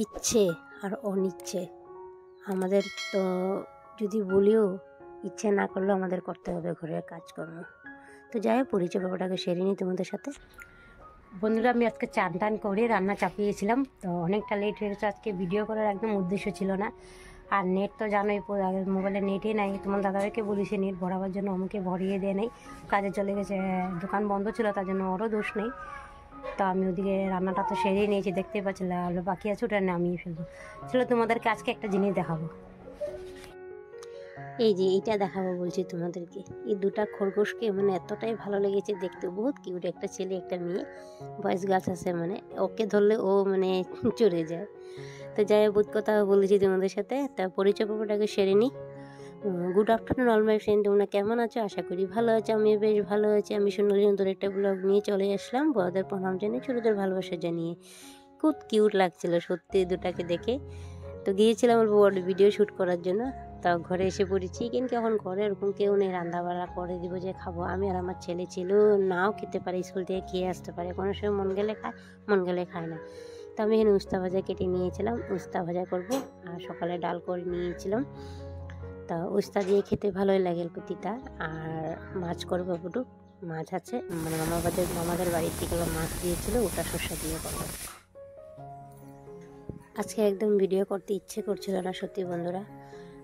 ইচ্ছে আর অনিচ্ছে আমাদের তো যদি বলিও ইচ্ছে না করলেও আমাদের করতে হবে ঘরের কাজকর্ম। তো যাই হোক, পরিচয় ব্যাপারটাকে সেরে নিই তোমাদের সাথে। বন্ধুরা, আমি আজকে চান টান করে রান্না চাপিয়েছিলাম, তো অনেকটা লেট হয়ে গেছে। আজকে ভিডিও করার একদম উদ্দেশ্য ছিল না। আর নেট তো জানোই, মোবাইলে নেটই নাই। তোমার দাদাকে বলেছি নেট ভরাবার জন্য, আমাকে ভরিয়ে দেয় নাই, কাজে চলে গেছে। দোকান বন্ধ ছিল, তার জন্য ওরও দোষ নেই। তো আমি ওদিকে রান্নাটা তো সেরেই নিয়েছি, দেখতেই পাচ্ছিলে। আলু বাকি আছে, ওটা নামিয়ে ফেলবো। চলো তোমাদেরকে আজকে একটা জিনিস দেখাবো। এই যে এইটা দেখাবো বলছি তোমাদেরকে। এই দুটা খরগোশকে মানে এতটাই ভালো লেগেছে দেখতে, বহুত কিউট। একটা ছেলে একটা মেয়ে, বয়স গাছ আছে, মানে ওকে ধরলে ও মানে চড়ে যায়। তো যাই হোক, কথা বলেছি তোমাদের সাথে। তা পরিচয় পর্বটাকে সেরে নিই। Good afternoon all my friend, তোমরা কেমন আছো? আশা করি ভালো আছো। আমি বেশ ভালো আছি। আমি সুন্দর একটা ব্লগ নিয়ে চলে আসলাম, বড়দের প্রণাম জানিয়ে, ছোটদের ভালোবাসা জানিয়ে। খুব কিউট লাগছিল সত্যি দুটাকে দেখে। তো গিয়েছিলাম অল্প ভিডিও শ্যুট করার জন্য। তা ঘরে এসে পড়েছি, কিন্তু এখন ঘরে এরকম কেউ নেই রান্নাবাড়া করে দিব যে খাবো। আমি আর আমার ছেলে ছিল, নাও খেতে পারে, স্কুল থেকে খেয়ে আসতে পারে। কোনো সময় মন গেলে খায়, মন গেলে খায় না। তো আমি এখানে উস্তা ভাজা কেটে নিয়েছিলাম, উস্তা ভাজা করবো। আর সকালে ডাল করে নিয়েছিলাম। তা উস্তা দিয়ে খেতে ভালোই লাগে প্রতিটা। আর মাছ করবো দুটো, মাছ আছে, মানে মামাদের বাড়ির থেকে মাছ দিয়েছিল, ওটা শসা দিয়ে করবো। আজকে একদম ভিডিও করতে ইচ্ছে করছিল না সত্যি বন্ধুরা।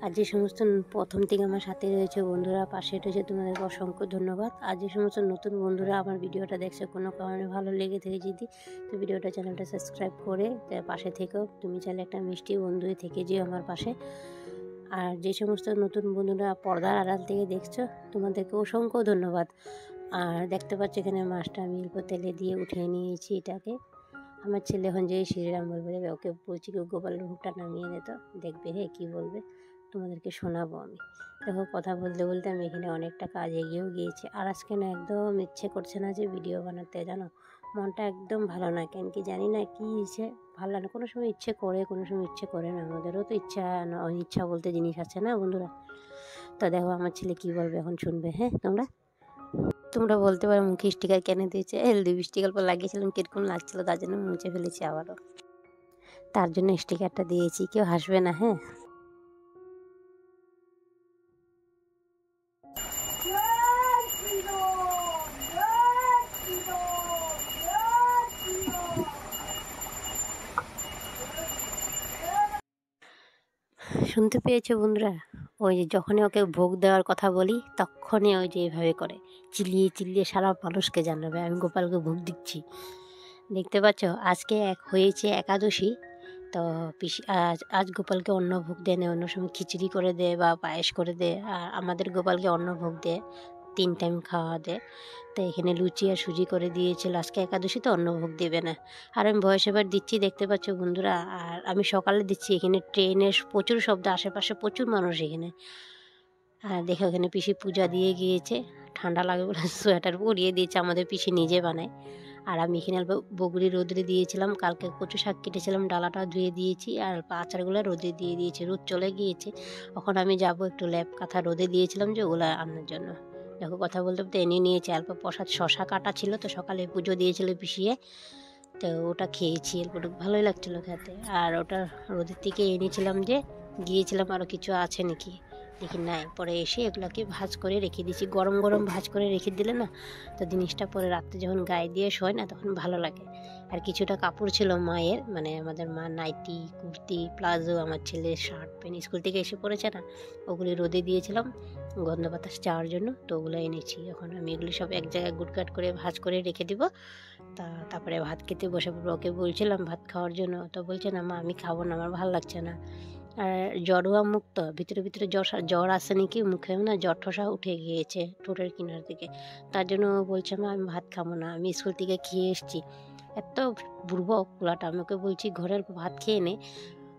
আর যে সমস্ত প্রথম থেকে আমার সাথে রয়েছে বন্ধুরা, পাশে রয়েছে, তোমাদেরকে অসংখ্য ধন্যবাদ। আর যে সমস্ত নতুন বন্ধুরা আমার ভিডিওটা দেখছে, কোনো কারণে ভালো লেগে থেকে যদি, তো ভিডিওটা চ্যানেলটা সাবস্ক্রাইব করে পাশে থেকেও। তুমি চাইলে একটা মিষ্টি বন্ধু থেকে যেও আমার পাশে। আর যে সমস্ত নতুন বন্ধুরা পর্দার আড়াল থেকে দেখছো, তোমাদেরকে অসংখ্য ধন্যবাদ। আর দেখতে পাচ্ছি এখানে মাছটা আমি অল্প তেলে দিয়ে উঠিয়ে নিয়েছি এটাকে। আমার ছেলে এখন যে শ্রীরাম বলবে, ওকে বলছি কি গোপালের ভোগটা নামিয়ে দে, তো দেখবে হে কী বলবে, তোমাদেরকে শোনাবো আমি। দেখো, কথা বলতে বলতে আমি এখানে অনেকটা কাজ এগিয়েও গিয়েছি। আর আজকে না একদম ইচ্ছে করছে না যে ভিডিও বানাতে, জানো, মনটা একদম ভালো না, কেন কি জানি না, কি ইচ্ছে ভালো লাগে না। কোনো সময় ইচ্ছে করে, কোনো সময় ইচ্ছে করে না। আমাদেরও তো ইচ্ছা না, ইচ্ছা বলতে জিনিস আছে না বন্ধুরা। তো দেখো আমার ছেলে কি বলবে এখন, শুনবে। হ্যাঁ, তোমরা বলতে পারো মুখে স্টিকার কেন দিয়েছে। লিপস্টিক অল্প লাগিয়েছিলাম, কিরকম লাগছিল, তার জন্য মুছে ফেলেছি আবারও। তার জন্য স্টিকারটা দিয়েছি, কেউ হাসবে না। হ্যাঁ, শুনতে পেয়েছো বন্ধুরা? ওই যে যখনই ওকে ভোগ দেওয়ার কথা বলি, তখনই ওই যে এইভাবে করে চিল্লিয়ে চিল্লিয়ে সারা মানুষকে জানাবে আমি গোপালকে ভোগ দিচ্ছি। দেখতে পাচ্ছ, আজকে হয়েছে একাদশী। তো আজ গোপালকে অন্ন ভোগ দেয় না, অন্য সময় খিচুড়ি করে দেয় বা পায়েস করে দেয়। আর আমাদের গোপালকে অন্ন ভোগ দেয়, 3 টাইম খাওয়া দেয়। তো এখানে লুচি আর সুজি করে দিয়েছিল। আজকে একাদশী তো অন্নভোগ দেবে না। আর আমি ভয়েস ওভার দিচ্ছি, দেখতে পাচ্ছ বন্ধুরা। আর আমি সকালে দিচ্ছি, এখানে ট্রেনের প্রচুর শব্দ, আশেপাশে প্রচুর মানুষ এখানে। আর দেখো, এখানে পিসি পূজা দিয়ে গিয়েছে, ঠান্ডা লাগে বলে সোয়েটার পরিয়ে দিয়েছে। আমাদের পিসি নিজে বানায়। আর আমি এখানে অল্প বগুড়ি রোদে দিয়েছিলাম, কালকে কচু শাক কেটেছিলাম, ডালাটা ধুয়ে দিয়েছি। আর আচারগুলো রোদে দিয়ে দিয়েছি, রোদ চলে গিয়েছে। এখন আমি যাব একটু ল্যাপ কাঁথা রোদে দিয়েছিলাম যে ওগুলো আনার জন্য। দেখো, কথা বলতে বলতে এনে নিয়েছি। অল্প প্রসাদ শশা কাটা ছিল, তো সকালে পুজো দিয়েছিল পিসিয়ে, তো ওটা খেয়েছি। এরপর ভালোই লাগছিলো খেতে। আর ওটা রোদের থেকে এনেছিলাম, যে গিয়েছিলাম আরও কিছু আছে নাকি, দেখি নাই। পরে এসে এগুলোকে ভাজ করে রেখে দিয়েছি। গরম গরম ভাজ করে রেখে দিলে না, তো জিনিসটা পরে রাত্রে যখন গায়ে দিয়ে শোয় না, তখন ভালো লাগে। আর কিছুটা কাপড় ছিল মায়ের, মানে আমাদের মা নাইটি, কুর্তি, প্লাজো, আমার ছেলের শার্ট প্যান্ট স্কুল থেকে এসে পড়েছে না, ওগুলি রোদে দিয়েছিলাম গন্ধ বাতাস যাওয়ার জন্য, তো ওগুলো এনেছি। এখন আমি এগুলি সব এক জায়গায় গুটকাট করে ভাজ করে রেখে দিব। তারপরে ভাত খেতে বসে পড়বো। ওকে বলছিলাম ভাত খাওয়ার জন্য, তো বলছে না মা, আমি খাবো না, আমার ভালো লাগছে না। আর জ্বরুয়া মুখ তো, ভিতরে ভিতরে জ্বর আসে নাকি, মুখে না জ্বর ঠসা উঠে গিয়েছে ঠোঁটের কিনার দিকে। তার জন্য বলছে মা, আমি ভাত খাবো না, আমি স্কুল থেকে খেয়ে এসেছি। এত বুড়বক পোলাটা, আমি ওকে বলছি ঘরের ভাত খেয়ে নে,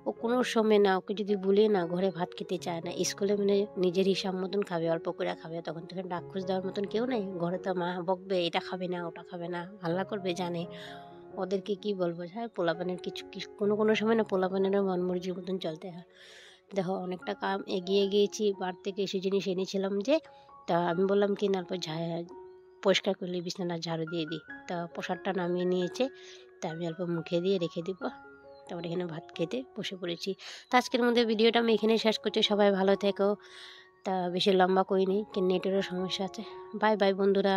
ও কোনো সময় না, ওকে যদি বলি না ঘরে ভাত খেতে চায় না। স্কুলে মানে নিজের হিসাব মতন খাবে, অল্প করে খাবে। তখন ডাক খুঁজ দেওয়ার মতন কেউ নেই ঘরে। তো মা বকবে, এটা খাবে না, ওটা খাবে না, হাল্লা করবে, জানে। ওদেরকে কি বলবো, হ্যাঁ, পোলাপানের কিছু কোনো সময় না, পোলাপানেরও মন মর্জির মতন চলতে হয়। দেখো, অনেকটা কাম এগিয়ে গিয়েছি। বার থেকে এসে জিনিস এনেছিলাম, যে তা আমি বললাম কি না, পরিষ্কার করলে বিছানা ঝাড়ু দিয়ে দিই। তা প্রসাদটা নামিয়ে নিয়েছে, তা আমি অল্প মুখে দিয়ে রেখে দিব। তারপরে এখানে ভাত খেতে বসে পড়েছি। তো আজকের মধ্যে ভিডিওটা আমি এখানেই শেষ করছি। সবাই ভালো থেকো। তা বেশি লম্বা করিনি, নেটেরও সমস্যা আছে। বাই বাই বন্ধুরা।